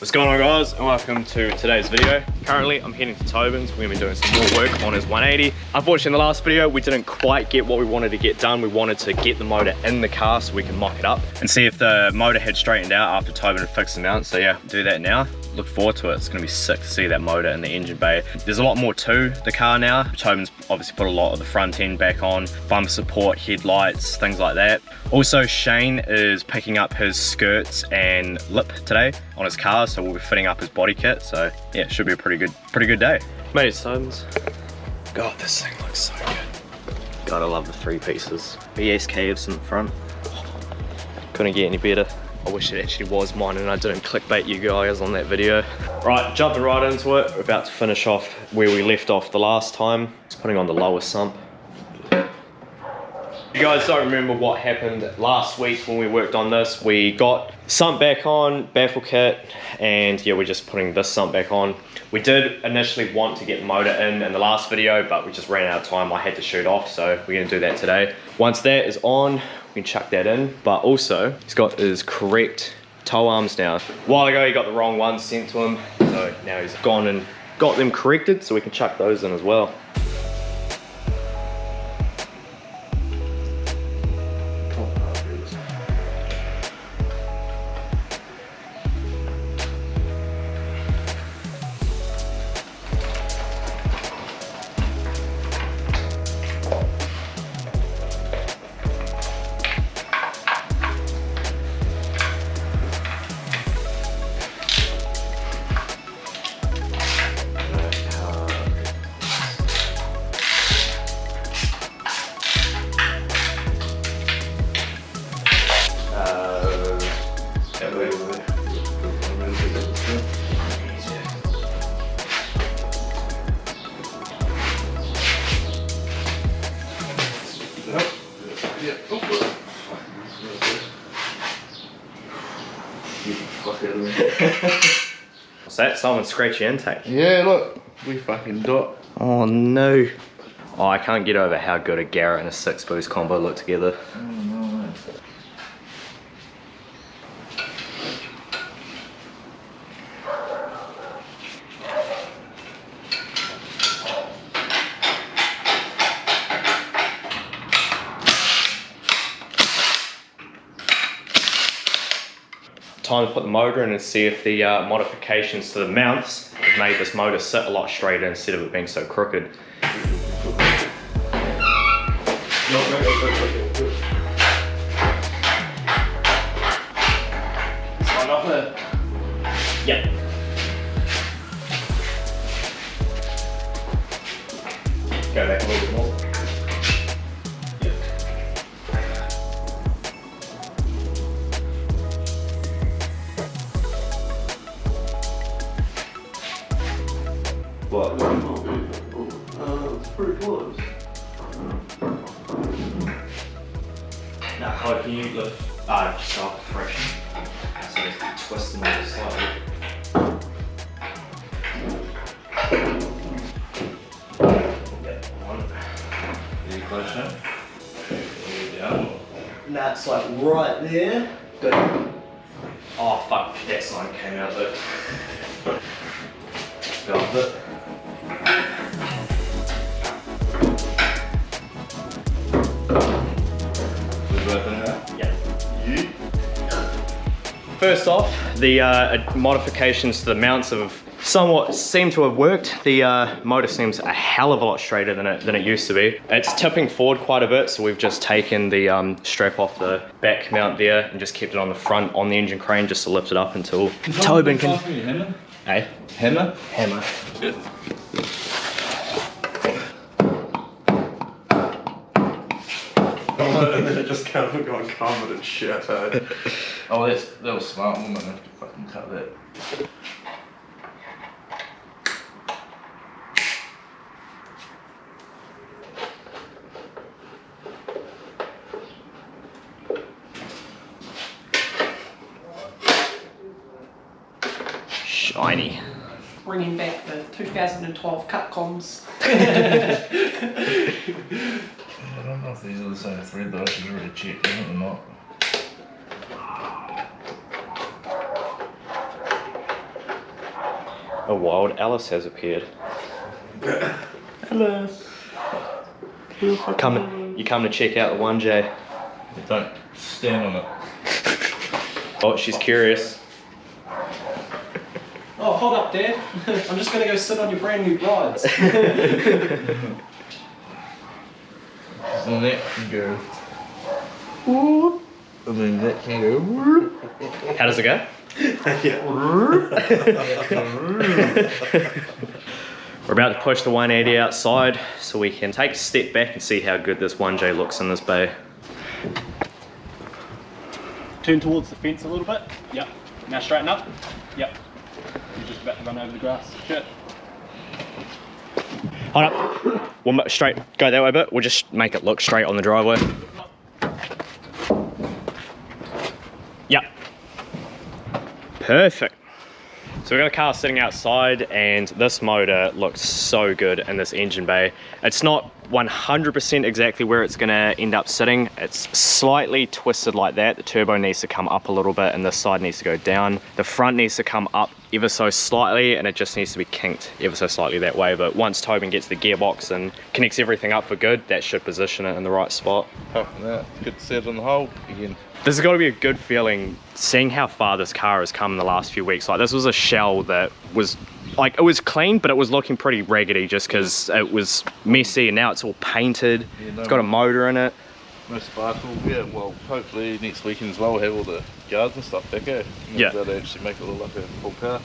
What's going on, guys, and welcome to today's video. Currently I'm heading to Tobin's. We're gonna be doing some more work on his 180. Unfortunately, in the last video we didn't quite get what we wanted to get done. We wanted to get the motor in the car so we can mock it up and see if the motor had straightened out after Tobin had fixed the mount. So yeah, do that now. Look forward to it. It's gonna be sick to see that motor in the engine bay. There's a lot more to the car now. Tobin's obviously put a lot of the front end back on, bumper support, headlights, things like that. Also, Shane is picking up his skirts and lip today on his car, so we'll be fitting up his body kit. So yeah, it should be a pretty good day. Made it, Tobin's. God, this thing looks so good. God, I love the three pieces. BS caves in the front. Couldn't get any better. I wish it actually was mine and I didn't clickbait you guys on that video. Right, jumping right into it. We're about to finish off where we left off the last time. Just putting on the lower sump. You guys don't remember what happened last week when we worked on this. We got sump back on, baffle kit, and yeah, we're just putting this sump back on. We did initially want to get the motor in the last video, but we just ran out of time. I had to shoot off, so we're gonna do that today. Once that is on, we can chuck that in. But also, he's got his correct toe arms now. A while ago, he got the wrong ones sent to him, so now he's gone and got them corrected, so we can chuck those in as well. What's that? Someone scratch your intake? Yeah, look, we fucking do it. Oh no. Oh, I can't get over how good a Garrett and a 6-boost combo look together. Oh, no way. Time to put the motor in and see if the modifications to the mounts have made this motor sit a lot straighter instead of it being so crooked. Sign off there. Yep. Go back a little bit more. What? It's pretty close. Now, how can you lift? Just start the friction. So just twist the motor slightly. Yep, one. Any question? Down. That's like right there. Good. Oh fuck, that sign came out though. Got it. First off, the modifications to the mounts have somewhat seemed to have worked. The motor seems a hell of a lot straighter than it used to be. It's tipping forward quite a bit, so we've just taken the strap off the back mount there and just kept it on the front on the engine crane just to lift it up until Tobin can... Hammer? Hey? Hammer? Hammer. And then it just kind of got covered in shit. Oh, that was smart. I'm gonna have to fucking cut that. Shiny. Bringing back the 2012 cut comms. I don't know if these are the same thread, but I should really check them or not. A wild Alice has appeared. Alice. You come to check out the 1J. Don't stand on it. Oh, she's curious. Oh, hold up, Dad. I'm just gonna go sit on your brand new rides. And that can go. Ooh. And then that can go. How does it go? We're about to push the 180 outside so we can take a step back and see how good this 1J looks in this bay. Turn towards the fence a little bit. Yep. Now straighten up. Yep. You're just about to run over the grass. Shit. Hold up. We'll straight go that way a bit. We'll just make it look straight on the driveway. Yep. Perfect. So we've got a car sitting outside and this motor looks so good in this engine bay. It's not 100% exactly where it's going to end up sitting. It's slightly twisted like that. The turbo needs to come up a little bit and this side needs to go down. The front needs to come up ever so slightly and it just needs to be kinked ever so slightly that way. But once Tobin gets the gearbox and connects everything up for good, that should position it in the right spot. Apart from that, good to set it on the hole again. This has got to be a good feeling seeing how far this car has come in the last few weeks. Like this was a shell that was like, it was clean, but it was looking pretty raggedy just because it was messy and now it's all painted. Yeah, no, it's got a motor in it. No sparkle. Yeah, well, hopefully next weekend as well we'll have all the guards and stuff back there. Yeah. That'll actually make it look like a full car.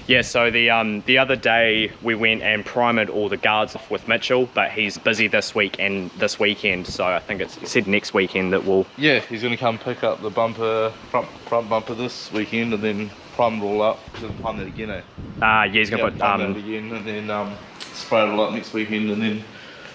Yeah, so the other day we went and primered all the guards off with Mitchell, but he's busy this week and this weekend, so I think he said next weekend that we'll... Yeah, he's going to come pick up the bumper, front bumper this weekend and then prime it all up. He's going to prime that again, eh? yeah, he's going to put... prime that again and then spray it all up next weekend and then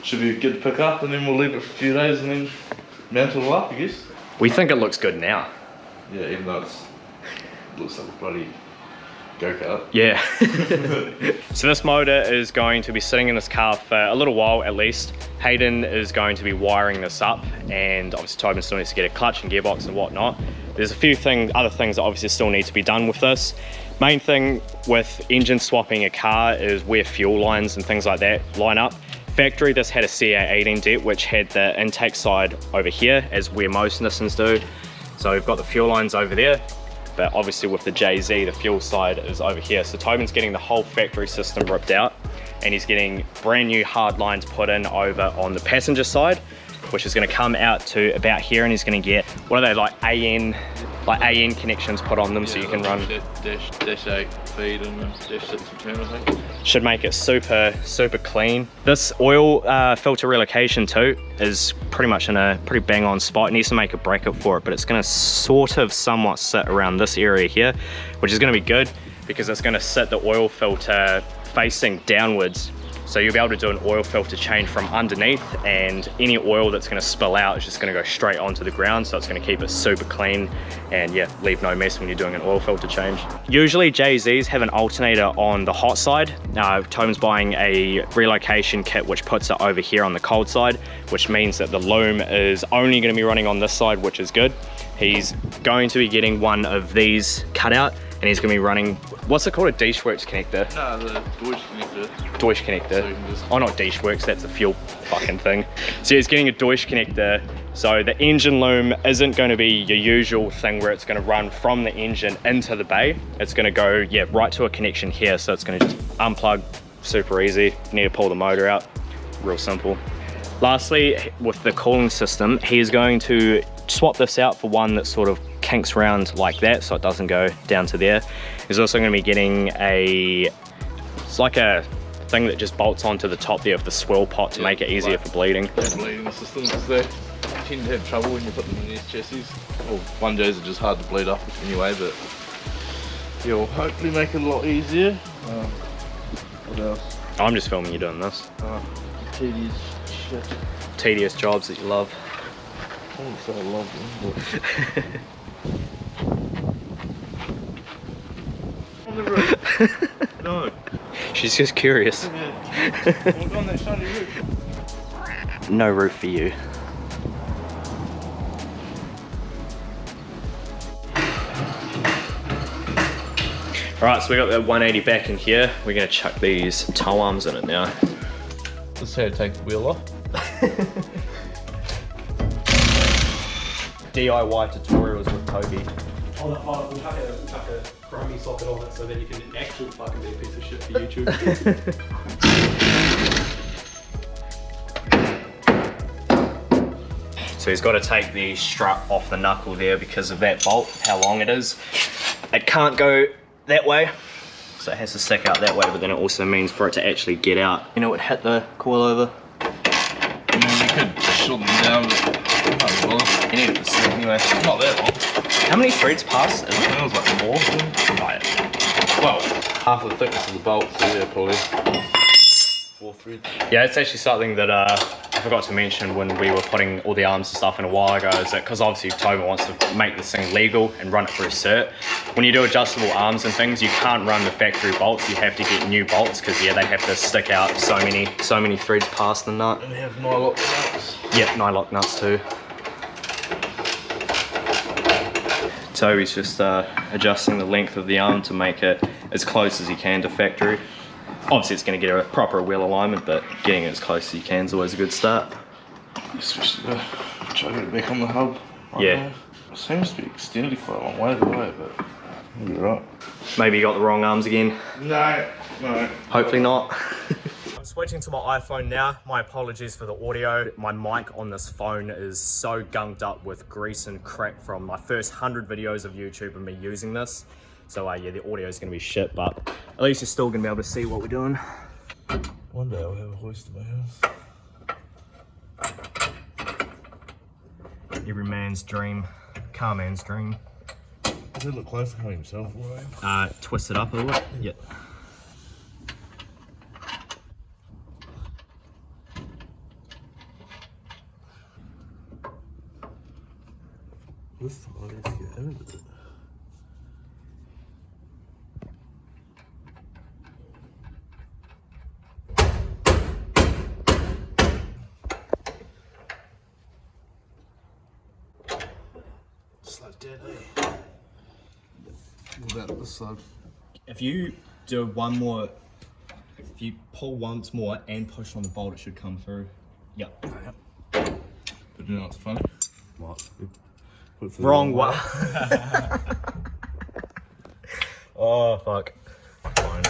should be good to pick up and then we'll leave it for a few days and then mount it all up, I guess. We think it looks good now. Yeah, even though it looks like a bloody go-kart. Yeah. So this motor is going to be sitting in this car for a little while at least. Hayden is going to be wiring this up and obviously Tobin still needs to get a clutch and gearbox and whatnot. There's a few other things that obviously still need to be done with this. Main thing with engine swapping a car is where fuel lines and things like that line up. Factory, this had a CA18 det which had the intake side over here as where most Nissans do. So we've got the fuel lines over there, but obviously with the JZ the fuel side is over here. So Tobin's getting the whole factory system ripped out and he's getting brand new hard lines put in over on the passenger side, which is going to come out to about here and he's going to get, what are they, like AN connections put on them, yeah, so you can run dash 8 feed and dash 6 return, I think. Should make it super clean. This oil filter relocation too is pretty much in a pretty bang on spot. It needs to make a bracket for it, but it's going to sort of somewhat sit around this area here, which is going to be good because it's going to sit the oil filter facing downwards. So you'll be able to do an oil filter change from underneath and any oil that's going to spill out is just going to go straight onto the ground. So it's going to keep it super clean and yeah, leave no mess when you're doing an oil filter change. Usually JZs have an alternator on the hot side. Tobin's buying a relocation kit which puts it over here on the cold side, which means that the loom is only going to be running on this side, which is good. He's going to be getting one of these cut out and he's going to be running, what's it called, a Dishworks connector? No, the Deutsch connector. Deutsch connector. So oh, not Dishworks, that's a fuel fucking thing. So he's getting a Deutsch connector. So the engine loom isn't going to be your usual thing where it's going to run from the engine into the bay. It's going to go, yeah, right to a connection here. So it's going to just unplug, super easy. Need to pull the motor out, real simple. Lastly, with the cooling system, he's going to swap this out for one that sort of kinks around like that so it doesn't go down to there. He's also going to be getting it's like a thing that just bolts onto the top there of the swirl pot to make it easier for bleeding. Bleeding systems, because they tend to have trouble when you put them in these chassis. Well, 1Js are just hard to bleed off anyway, but you'll hopefully make it a lot easier. What else? I'm just filming you doing this. Tedious shit. Tedious jobs that you love. I wouldn't say I love them, but... On the roof. No. She's just curious. Yeah. On that shiny roof. No roof for you. Alright, so we got that 180 back in here. We're gonna chuck these toe arms in it now. This is how you take the wheel off. DIY tutorials with Toby. Hold up, we'll chuck a chromie socket on it so that you can actually fucking be a piece of shit for YouTube. So he's got to take the strut off the knuckle there because of that bolt, how long it is. It can't go that way, so it has to stick out that way, but then it also means for it to actually get out, you know, it hit the coilover. I mean, you could shorten them down, but not bother. You need it to sit anyway. Not that long. How many threads pass? I think it was like 4. Right. Well, half the thickness of the bolt, so yeah, probably 4 threads. Yeah, it's actually something that I forgot to mention when we were putting all the arms and stuff in a while ago, is that because obviously Tobin wants to make this thing legal and run it through cert. When you do adjustable arms and things, you can't run the factory bolts. You have to get new bolts because yeah, they have to stick out so many threads past the nut. And we have nylock nuts. Yep, nylock nuts too. Toby's just adjusting the length of the arm to make it as close as he can to factory. Obviously it's going to get a proper wheel alignment, but getting it as close as you can is always a good start. Especially try to get it back on the hub. Yeah. Now. It seems to be extended quite a long way away, but you'll be right. Maybe you got the wrong arms again. No. Hopefully not. I'm switching to my iPhone now. My apologies for the audio. My mic on this phone is so gunked up with grease and crap from my first 100 videos of YouTube and me using this. So yeah, the audio is going to be shit, but at least you're still going to be able to see what we're doing. One day I'll have a hoist in my house. Every man's dream, car man's dream. Does it look close to himself, right? Twist it up a little bit. Yep. This time I need to get into it. Slow deadly. What about this side? If you do one more, if you pull once more and push on the bolt, it should come through. Yep. But you know what's funny? What? Put it for Wrong the one. Oh, fuck. Fine.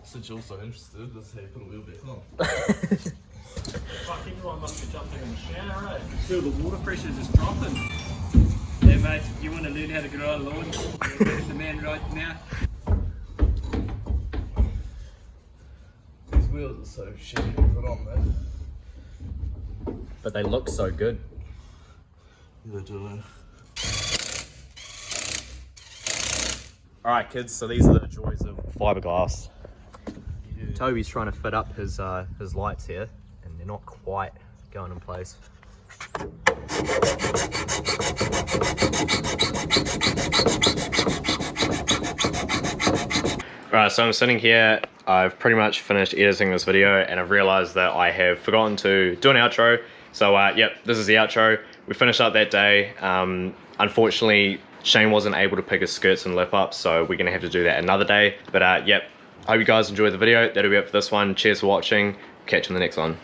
Since you're also interested, that's how you put a wheel back on. Fuck, everyone must be jumping in the shower, right? Feel the water pressure just dropping. Hey mate, you want to learn how to grow a lawn? You're the man right now. These wheels are so shitty to put on though. But they look so good. They're doing. Alright kids, so these are the joys of fiberglass. Toby's trying to fit up his lights here, and they're not quite going in place. Right, so I'm sitting here, I've pretty much finished editing this video, and I've realized that I have forgotten to do an outro. So yep, this is the outro. We finished up that day. Unfortunately, Shane wasn't able to pick his skirts and lip up, so we're gonna have to do that another day. But yep, hope you guys enjoyed the video. That'll be it for this one. Cheers for watching. Catch you in the next one.